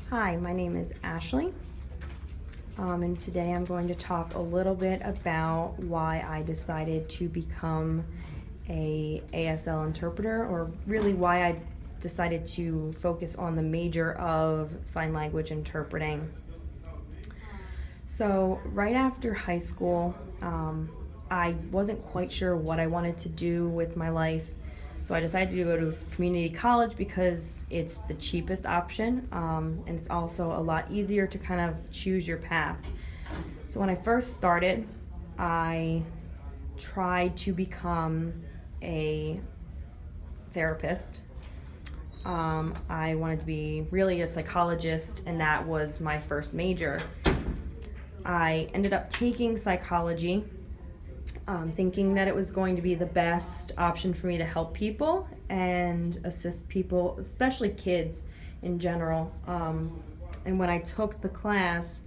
Hi, my name is Ashley, and today I'm going to talk a little bit about why I decided to become a ASL interpreter, or really why I decided to focus on the major of sign language interpreting. So right after high school, I wasn't quite sure what I wanted to do with my life. So I decided to go to community college because it's the cheapest option, and it's also a lot easier to kind of choose your path. So when I first started, I tried to become a therapist. I wanted to be really a psychologist, and that was my first major. I ended up taking psychology, thinking that it was going to be the best option for me to help people and assist people, especially kids in general. And when I took the class,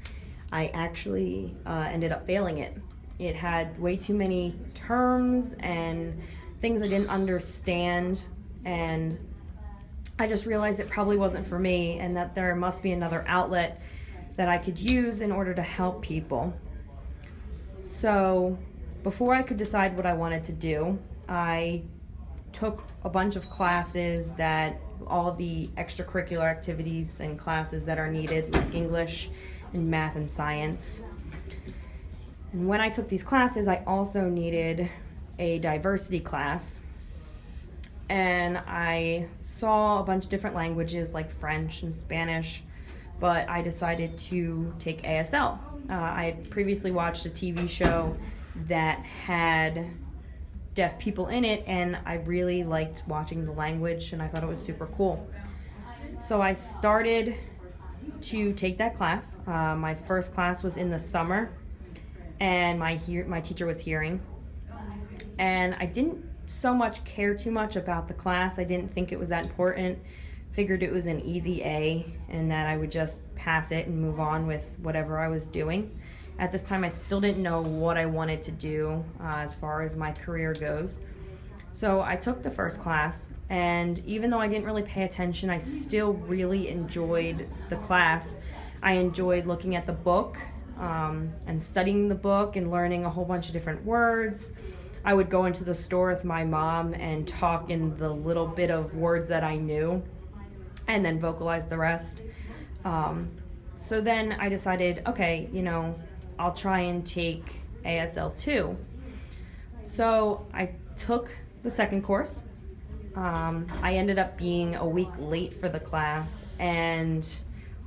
I actually ended up failing it. It had way too many terms and things I didn't understand, and I just realized it probably wasn't for me and that there must be another outlet that I could use in order to help people. So before I could decide what I wanted to do, I took a bunch of classes, that all of the extracurricular activities and classes that are needed, like English and math and science. And when I took these classes, I also needed a diversity class. And I saw a bunch of different languages like French and Spanish, but I decided to take ASL. I had previously watched a TV show that had deaf people in it, and I really liked watching the language, and I thought it was super cool. So I started to take that class. My first class was in the summer, and my teacher was hearing, and I didn't so much care too much about the class. I didn't think it was that important. Figured it was an easy A and that I would just pass it and move on with whatever I was doing. At this time, I still didn't know what I wanted to do as far as my career goes. So I took the first class, and even though I didn't really pay attention, I still really enjoyed the class. I enjoyed looking at the book and studying the book and learning a whole bunch of different words. I would go into the store with my mom and talk in the little bit of words that I knew, and then vocalize the rest. So then I decided, okay, I'll try and take ASL 2. So I took the second course. I ended up being a week late for the class, and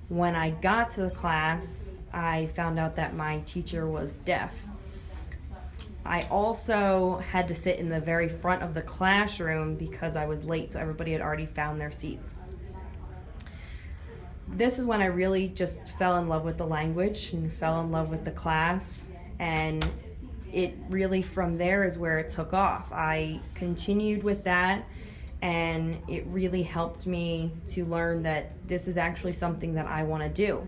when I got to the class, I found out that my teacher was deaf. I also had to sit in the very front of the classroom because I was late, so everybody had already found their seats. This is when I really just fell in love with the language and fell in love with the class, and it really from there is where it took off. I continued with that, and it really helped me to learn that this is actually something that I want to do.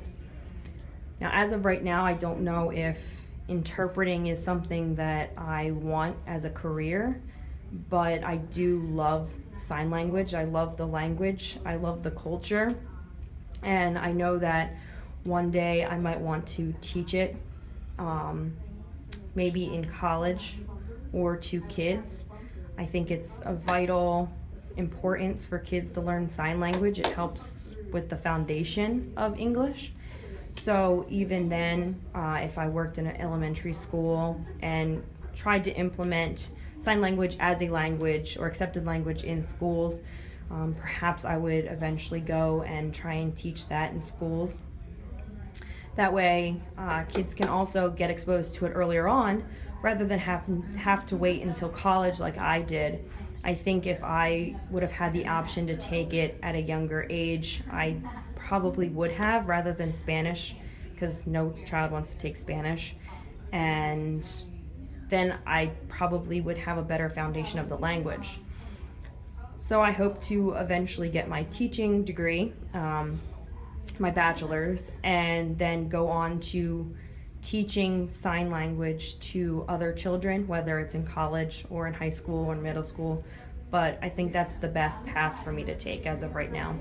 Now, as of right now, I don't know if interpreting is something that I want as a career, but I do love sign language. I love the language. I love the culture. And I know that one day I might want to teach it, maybe in college or to kids. I think it's of vital importance for kids to learn sign language. It helps with the foundation of English. So even then, if I worked in an elementary school and tried to implement sign language as a language or accepted language in schools, perhaps I would eventually go and try and teach that in schools. That way, kids can also get exposed to it earlier on rather than have to wait until college like I did. I think if I would have had the option to take it at a younger age, I probably would have, rather than Spanish, because no child wants to take Spanish. And then I probably would have a better foundation of the language. So I hope to eventually get my teaching degree, my bachelor's, and then go on to teaching sign language to other children, whether it's in college or in high school or middle school. But I think that's the best path for me to take as of right now.